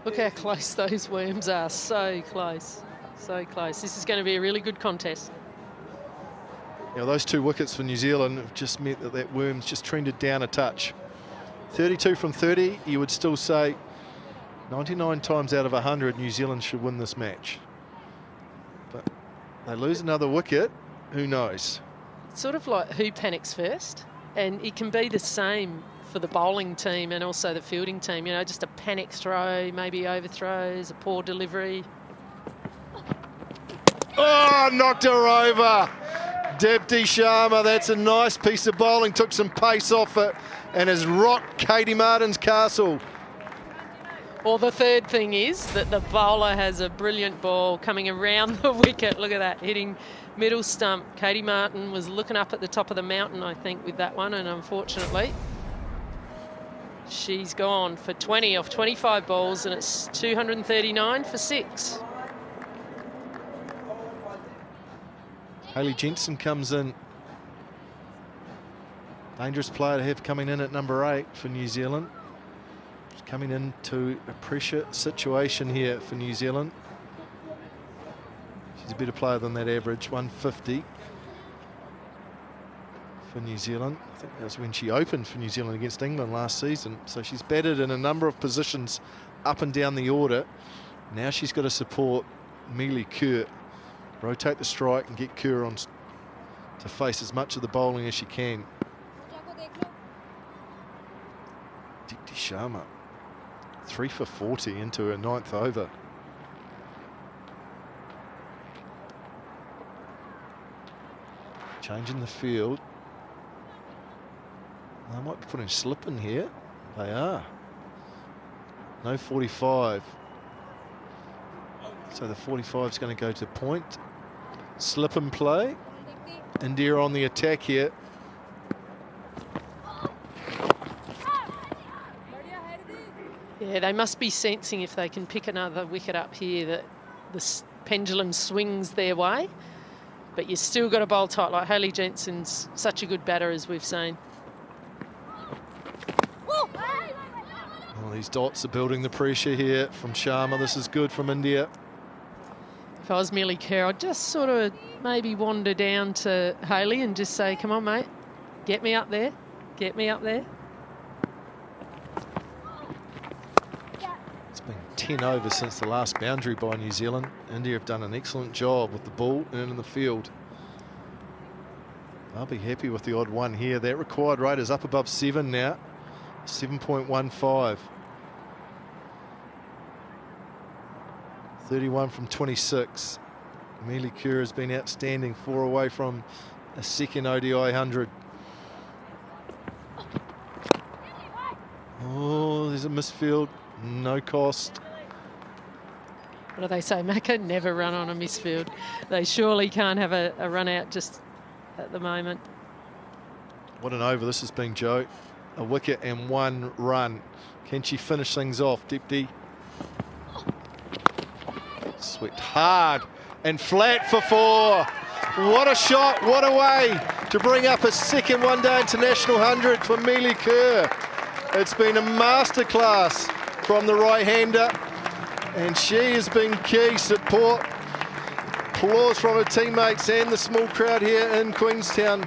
Look how close those worms are. So close. So close. This is going to be a really good contest. Yeah, those 2 wickets for New Zealand have just meant that that worm's just trended down a touch. 32 from 30, you would still say 99 times out of 100 New Zealand should win this match. But they lose another wicket, who knows? It's sort of like who panics first, and it can be the same for the bowling team and also the fielding team. You know, just a panic throw, maybe overthrows, a poor delivery. Oh, knocked her over. Deputy Sharma, that's a nice piece of bowling, took some pace off it and has rocked Katie Martin's castle. Well, the third thing is that the bowler has a brilliant ball coming around the wicket. Look at that, hitting middle stump. Katie Martin was looking up at the top of the mountain, I think, with that one, and unfortunately she's gone for 20 off 25 balls, and it's 239 for 6. Hayley Jensen comes in. Dangerous player to have coming in at number 8 for New Zealand. She's coming into a pressure situation here for New Zealand. She's a better player than that average, 150 for New Zealand. I think that was when she opened for New Zealand against England last season. So she's batted in a number of positions up and down the order. Now she's got to support Amelia Kerr. Rotate the strike and get Kerr on to face as much of the bowling as she can. Dipti Sharma, 3 for 40 into her 9th over. Changing the field. They might be putting slip in here. They are. No 45. So the 45 is going to go to point. Slip and play. India on the attack here. Yeah, they must be sensing if they can pick another wicket up here that the pendulum swings their way. But you've still got to bowl tight. Like Hayley Jensen's such a good batter, as we've seen. Oh, these dots are building the pressure here from Sharma. This is good from India. If I was Amelia Kerr, I'd just sort of maybe wander down to Hayley and just say, come on, mate, get me up there. Get me up there. It's been 10 overs since the last boundary by New Zealand. India have done an excellent job with the ball and in the field. I'll be happy with the odd one here. That required rate is up above 7 now. 7.15. 31 from 26. Amelia Kerr has been outstanding, 4 away from a second ODI 100. Oh, there's a misfield, no cost. What do they say, Macca? Never run on a misfield. They surely can't have a run out just at the moment. What an over this has been, Joe. A wicket and 1 run. Can she finish things off, Dipti? Swept hard and flat for 4. What a shot, what a way to bring up a second one-day international 100 for Amelia Kerr. It's been a masterclass from the right-hander, and she has been key. Support, applause from her teammates and the small crowd here in Queenstown.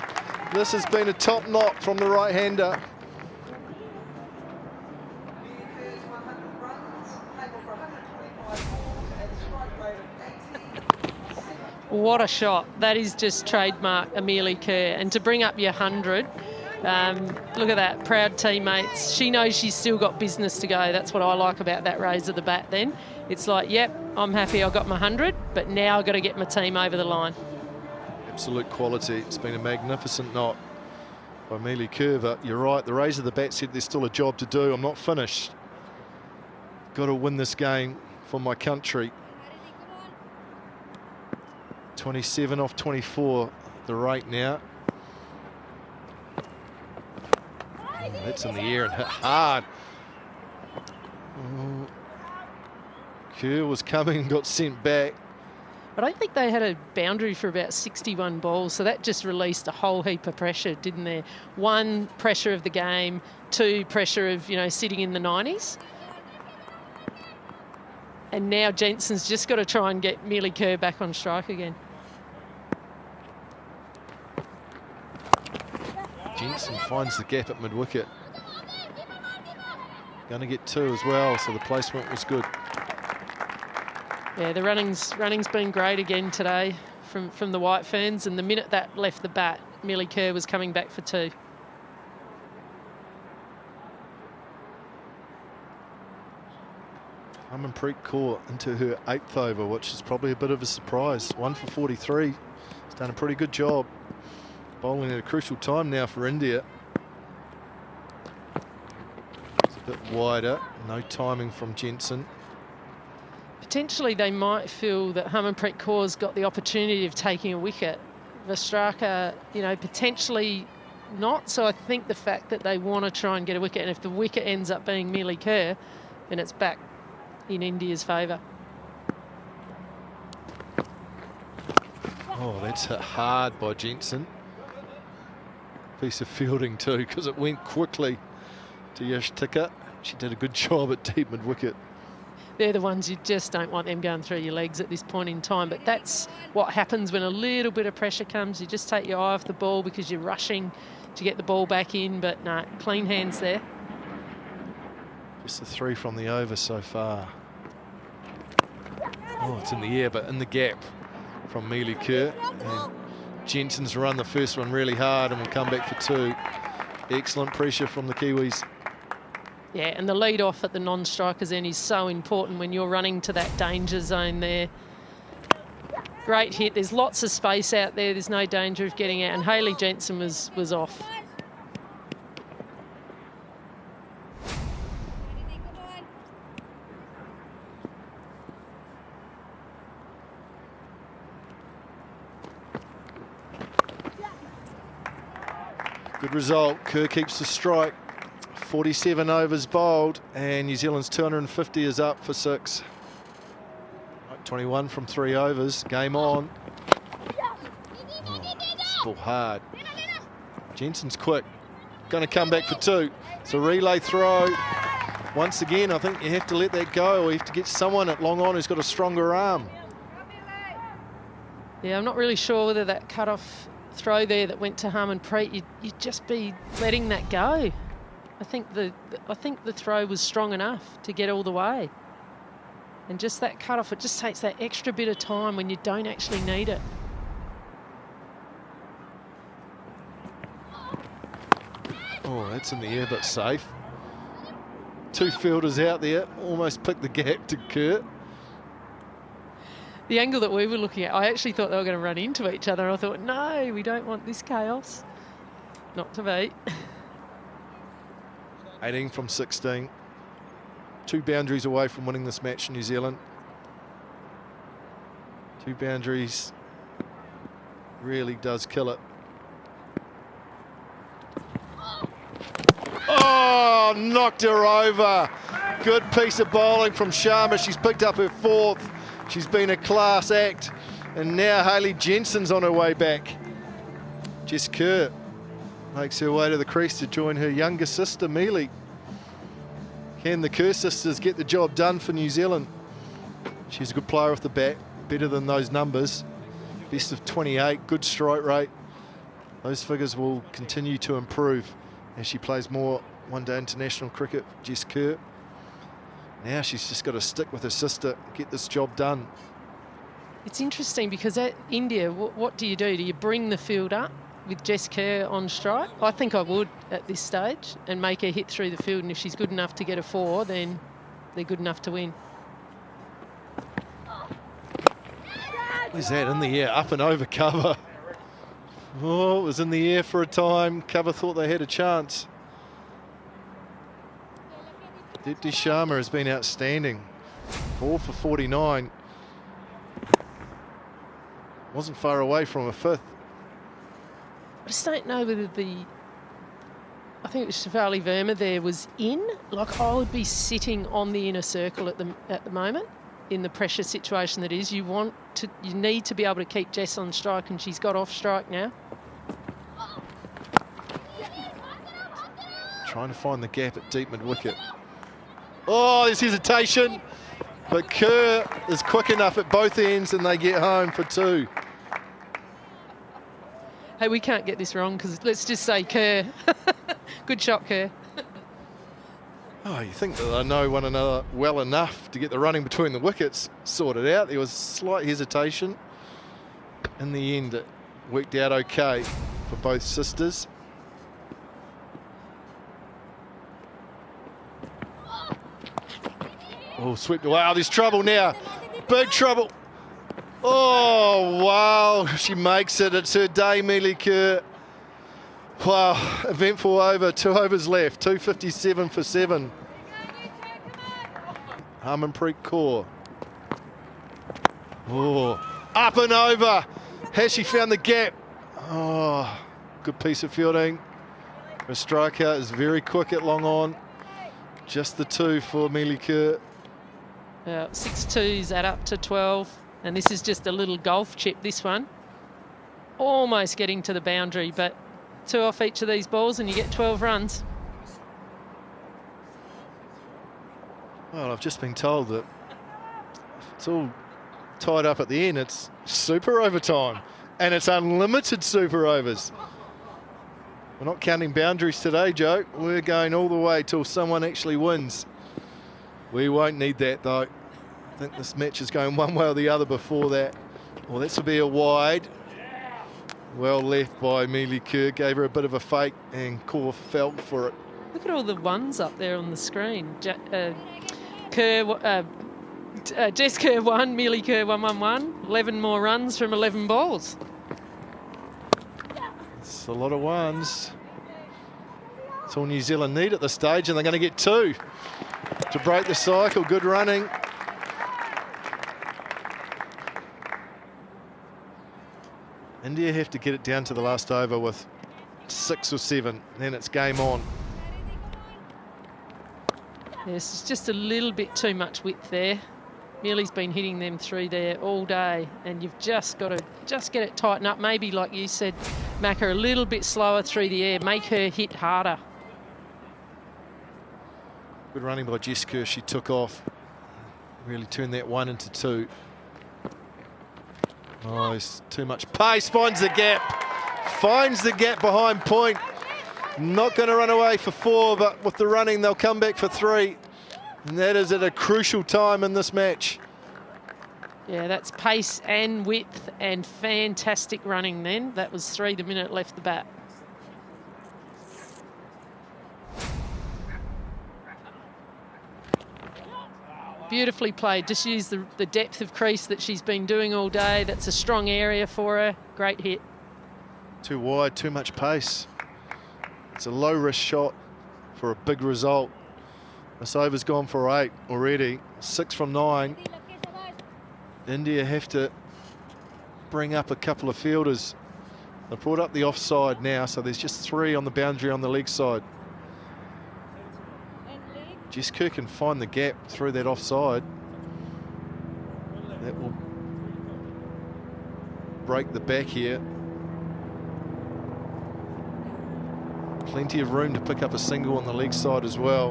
This has been a top knot from the right-hander. What a shot. That is just trademark Amelia Kerr. And to bring up your 100, look at that, proud teammates. She knows she's still got business to go. That's what I like about that raise of the bat then. It's like, yep, I'm happy I got my 100, but now I've got to get my team over the line. Absolute quality. It's been a magnificent knot by Amelia Kerr, but you're right, the raise of the bat said there's still a job to do. I'm not finished. Got to win this game for my country. 27 off 24, the rate now. Oh, that's in the air and hit hard. Oh. Kerr was coming and got sent back. I don't think they had a boundary for about 61 balls, so that just released a whole heap of pressure, didn't there? 1, pressure of the game, 2, pressure of, you know, sitting in the 90s. And now Jensen's just got to try and get Amelia Kerr back on strike again. Jensen finds the gap at mid-wicket. Going to get 2 as well, so the placement was good. Yeah, the running's been great again today from the White Ferns, and the minute that left the bat, Amelia Kerr was coming back for 2. Harmanpreet Kaur into her 8th over, which is probably a bit of a surprise. 1 for 43. She's done a pretty good job. Bowling at a crucial time now for India. It's a bit wider. No timing from Jensen. Potentially they might feel that Harmanpreet Kaur's got the opportunity of taking a wicket. Vastraka, you know, potentially not. So I think the fact that they want to try and get a wicket, and if the wicket ends up being Amelia Kerr, then it's back in India's favour. Oh, that's hit hard by Jensen. Piece of fielding too, because it went quickly to Yashtika. She did a good job at deep mid-wicket. They're the ones you just don't want them going through your legs at this point in time. But that's what happens when a little bit of pressure comes. You just take your eye off the ball because you're rushing to get the ball back in. But no, clean hands there. Just the 3 from the over so far. Oh, it's in the air, but in the gap from Amelia Kerr. And Jensen's run the first one really hard and will come back for 2. Excellent pressure from the Kiwis. Yeah, and the lead off at the non-strikers end is so important when you're running to that danger zone there. Great hit. There's lots of space out there. There's no danger of getting out. And Hayley Jensen was off. Good result. Kerr keeps the strike. 47 overs bowled, and New Zealand's 250 is up for 6. 21 from 3 overs. Game on. Oh, it's ball hard. Jensen's quick. Going to come back for 2. It's a relay throw. Once again, I think you have to let that go, or you have to get someone at long on who's got a stronger arm. Yeah, I'm not really sure whether that cut-off throw there that went to Harmanpreet, you'd just be letting that go. I think the throw was strong enough to get all the way. And just that cut-off, it just takes that extra bit of time when you don't actually need it. Oh, that's in the air, but safe. 2 fielders out there, almost picked the gap to Kerr. The angle that we were looking at, I actually thought they were going to run into each other. I thought, no, we don't want this chaos. Not to be. 18 from 16. 2 boundaries away from winning this match in New Zealand. 2 boundaries really does kill it. Oh, knocked her over. Good piece of bowling from Sharma. She's picked up her 4th. She's been a class act. And now Hayley Jensen's on her way back. Jess Kerr makes her way to the crease to join her younger sister, Amelia. Can the Kerr sisters get the job done for New Zealand? She's a good player off the bat, better than those numbers. Best of 28, good strike rate. Those figures will continue to improve as she plays more one-day international cricket. Jess Kerr. Now she's just got to stick with her sister, get this job done. It's interesting because at India, what do? Do you bring the field up with Jess Kerr on strike? I think I would at this stage and make her hit through the field, and if she's good enough to get a 4, then they're good enough to win. Where's that? In the air, up and over cover. Oh, it was in the air for a time. Cover thought they had a chance. Dipti Sharma has been outstanding. 4 for 49. Wasn't far away from a 5th. I just don't know whether I think it was Shafali Verma there was in. Like, I would be sitting on the inner circle at the moment in the pressure situation that is. You need to be able to keep Jess on strike, and she's got off strike now. Trying to find the gap at deep mid-wicket. Oh, there's hesitation. But Kerr is quick enough at both ends and they get home for 2. Hey, we can't get this wrong because let's just say Kerr. Good shot, Kerr. Oh, you think that they know one another well enough to get the running between the wickets sorted out. There was slight hesitation. In the end, it worked out okay for both sisters. Oh, swept away. Oh, there's trouble now. Big trouble. Oh, wow. She makes it. It's her day, Amelia Kerr. Wow, eventful over. 2 overs left. 257 for 7. Harmanpreet Kaur. Oh, up and over. Has she found the gap? Oh, good piece of fielding. Her striker is very quick at long on. Just the 2 for Amelia Kerr. 6 twos add up to 12. And this is just a little golf chip, this one. Almost getting to the boundary, but 2 off each of these balls and you get 12 runs. Well, I've just been told that it's all tied up at the end. It's super overtime and it's unlimited super overs. We're not counting boundaries today, Joe. We're going all the way till someone actually wins. We won't need that, though. I think this match is going one way or the other before that. Well, this will be a wide. Well left by Amelia Kerr. Gave her a bit of a fake and Kaur fell for it. Look at all the ones up there on the screen. Jess Kerr 1, Amelia Kerr 111. 11 more runs from 11 balls. It's a lot of ones. It's all New Zealand need at this stage, and they're going to get 2 to break the cycle. Good running. India have to get it down to the last over with 6 or 7, then it's game on. Yes, it's just a little bit too much width there. Amelia's been hitting them through there all day, and you've just got to get it tighten up. Maybe, like you said, Macca, a little bit slower through the air. Make her hit harder. Good running by Jess Kerr. She took off. Really turned that 1 into 2. Oh, it's too much pace. Finds the gap. Finds the gap behind point. Not going to run away for 4, but with the running, they'll come back for 3. And that is at a crucial time in this match. Yeah, that's pace and width and fantastic running then. That was 3 the minute left the bat. Beautifully played. Just use the depth of crease that she's been doing all day. That's a strong area for her. Great hit. Too wide, too much pace. It's a low-risk shot for a big result. This over's gone for 8 already. 6 from 9. India have to bring up a couple of fielders. They've brought up the offside now, so there's just 3 on the boundary on the leg side. Jess Kerr can find the gap through that offside. That will break the back here. Plenty of room to pick up a single on the leg side as well.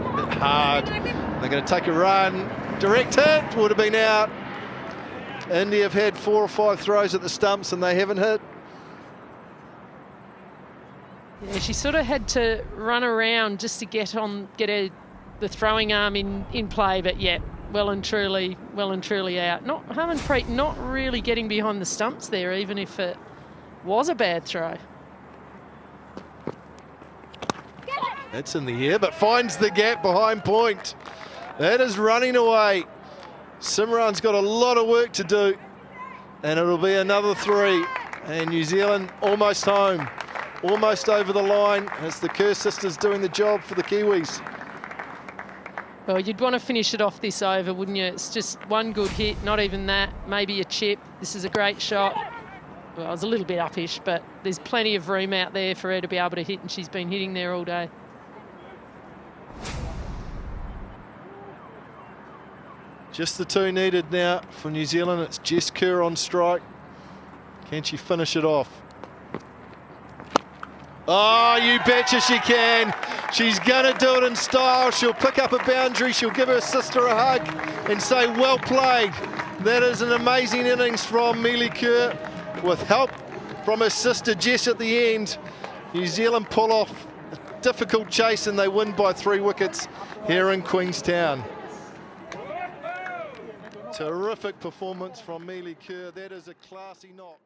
A bit hard. They're going to take a run. Direct hit would have been out. India have had 4 or 5 throws at the stumps and they haven't hit. Yeah, she sort of had to run around just to get the throwing arm in play, but yeah, well and truly out. Harmanpreet not really getting behind the stumps there, even if it was a bad throw. That's in the air, but finds the gap behind point. That is running away. Simran's got a lot of work to do, and it'll be another 3. And New Zealand almost home. Almost over the line. It's the Kerr sisters doing the job for the Kiwis. Well, you'd want to finish it off this over, wouldn't you? It's just one good hit, not even that, maybe a chip. This is a great shot. Well, it was a little bit uppish, but there's plenty of room out there for her to be able to hit, and she's been hitting there all day. Just the 2 needed now for New Zealand. It's Jess Kerr on strike. Can she finish it off? Oh, you betcha she can. She's going to do it in style. She'll pick up a boundary. She'll give her sister a hug and say, well played. That is an amazing innings from Amelia Kerr with help from her sister Jess at the end. New Zealand pull off a difficult chase and they win by 3 wickets here in Queenstown. Terrific performance from Amelia Kerr. That is a classy knock.